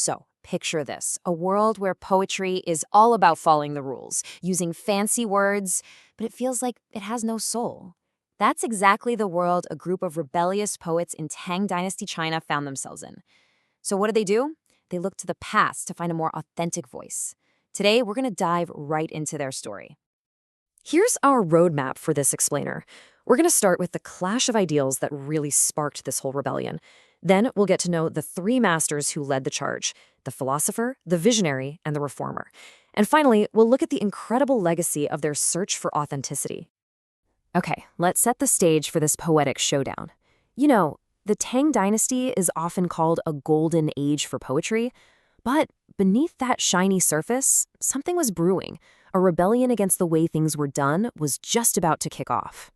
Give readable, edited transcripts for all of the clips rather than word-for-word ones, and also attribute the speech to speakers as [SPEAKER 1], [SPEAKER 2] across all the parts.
[SPEAKER 1] So, picture this, a world where poetry is all about following the rules, using fancy words, but it feels like it has no soul. That's exactly the world a group of rebellious poets in Tang Dynasty China found themselves in. So what do? They look to the past to find a more authentic voice. Today, we're going to dive right into their story. Here's our roadmap for this explainer. We're going to start with the clash of ideals that really sparked this whole rebellion. Then we'll get to know the three masters who led the charge: the philosopher, the visionary, and the reformer. And finally, we'll look at the incredible legacy of their search for authenticity. Okay, let's set the stage for this poetic showdown. You know, the Tang Dynasty is often called a golden age for poetry, but beneath that shiny surface, something was brewing. A rebellion against the way things were done was just about to kick off.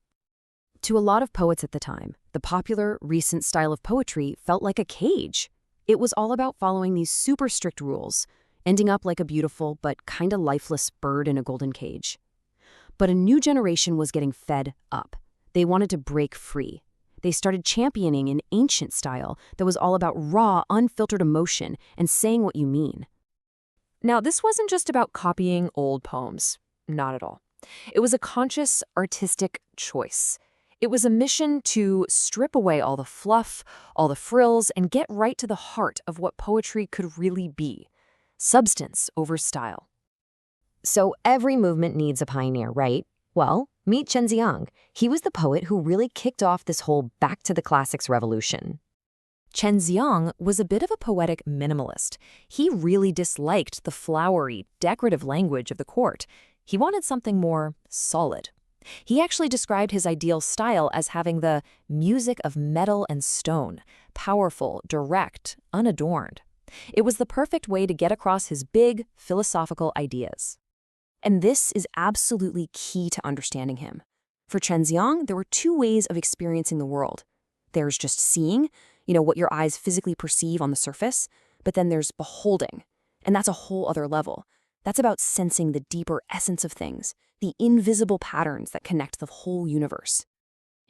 [SPEAKER 1] To a lot of poets at the time, the popular, recent style of poetry felt like a cage. It was all about following these super strict rules, ending up like a beautiful but kinda lifeless bird in a golden cage. But a new generation was getting fed up. They wanted to break free. They started championing an ancient style that was all about raw, unfiltered emotion and saying what you mean. Now, this wasn't just about copying old poems. Not at all. It was a conscious, artistic choice. It was a mission to strip away all the fluff, all the frills, and get right to the heart of what poetry could really be. Substance over style. So every movement needs a pioneer, right? Well, meet Chen Zi'ang. He was the poet who really kicked off this whole back to the classics revolution. Chen Zi'ang was a bit of a poetic minimalist. He really disliked the flowery, decorative language of the court. He wanted something more solid. He actually described his ideal style as having the music of metal and stone, powerful, direct, unadorned. It was the perfect way to get across his big, philosophical ideas. And this is absolutely key to understanding him. For Chen Zi'ang, there were two ways of experiencing the world. There's just seeing, what your eyes physically perceive on the surface, but then there's beholding, and that's a whole other level. That's about sensing the deeper essence of things, the invisible patterns that connect the whole universe.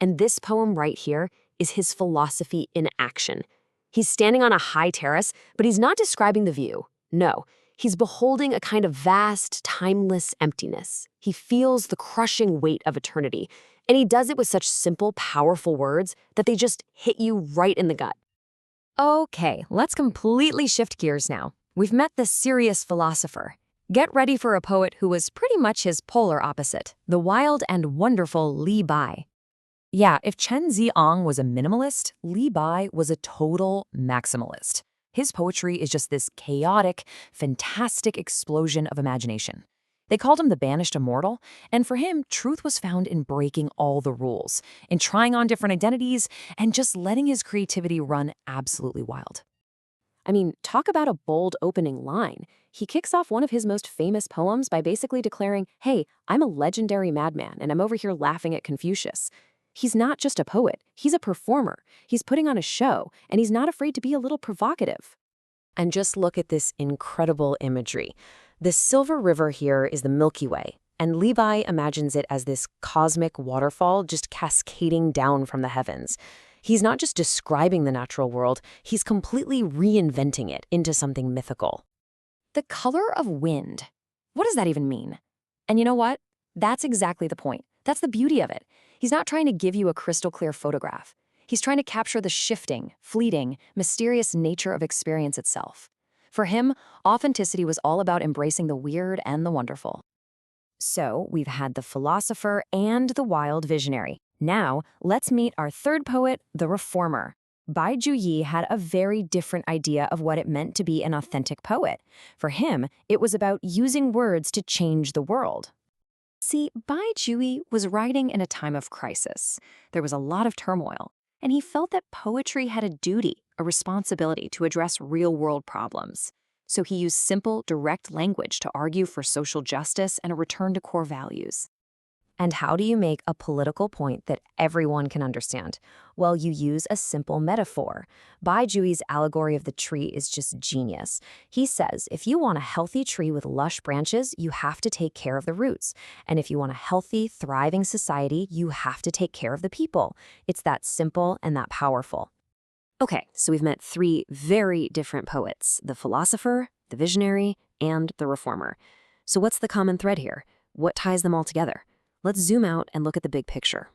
[SPEAKER 1] And this poem right here is his philosophy in action. He's standing on a high terrace, but he's not describing the view. No, he's beholding a kind of vast, timeless emptiness. He feels the crushing weight of eternity, and he does it with such simple, powerful words that they just hit you right in the gut. Okay, let's completely shift gears now. We've met the serious philosopher. Get ready for a poet who was pretty much his polar opposite, the wild and wonderful Li Bai. Yeah, if Chen Zi'ang was a minimalist, Li Bai was a total maximalist. His poetry is just this chaotic, fantastic explosion of imagination. They called him the banished immortal, and for him, truth was found in breaking all the rules, in trying on different identities, and just letting his creativity run absolutely wild. I mean, talk about a bold opening line. He kicks off one of his most famous poems by basically declaring, "Hey, I'm a legendary madman, and I'm over here laughing at Confucius." He's not just a poet, he's a performer. He's putting on a show, and he's not afraid to be a little provocative. And just look at this incredible imagery. The silver river here is the Milky Way, and Li Bai imagines it as this cosmic waterfall just cascading down from the heavens. He's not just describing the natural world, he's completely reinventing it into something mythical. The color of wind. What does that even mean? And you know what? That's exactly the point. That's the beauty of it. He's not trying to give you a crystal clear photograph. He's trying to capture the shifting, fleeting, mysterious nature of experience itself. For him, authenticity was all about embracing the weird and the wonderful. So, we've had the philosopher and the wild visionary. Now, let's meet our third poet, the reformer. Bai Juyi had a very different idea of what it meant to be an authentic poet. For him, it was about using words to change the world. See, Bai Juyi was writing in a time of crisis. There was a lot of turmoil, and he felt that poetry had a duty, a responsibility to address real-world problems. So he used simple, direct language to argue for social justice and a return to core values. And how do you make a political point that everyone can understand? Well, you use a simple metaphor. Bai Juyi's allegory of the tree is just genius. He says, if you want a healthy tree with lush branches, you have to take care of the roots. And if you want a healthy, thriving society, you have to take care of the people. It's that simple and that powerful. Okay, so we've met three very different poets: the philosopher, the visionary, and the reformer. So what's the common thread here? What ties them all together? Let's zoom out and look at the big picture.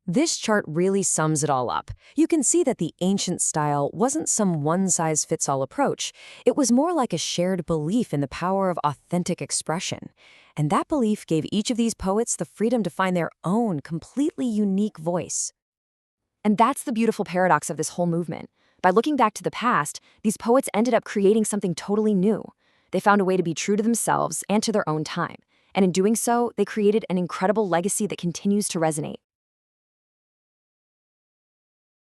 [SPEAKER 1] This chart really sums it all up. You can see that the ancient style wasn't some one-size-fits-all approach. It was more like a shared belief in the power of authentic expression. And that belief gave each of these poets the freedom to find their own completely unique voice. And that's the beautiful paradox of this whole movement. By looking back to the past, these poets ended up creating something totally new. They found a way to be true to themselves and to their own time. And in doing so, they created an incredible legacy that continues to resonate.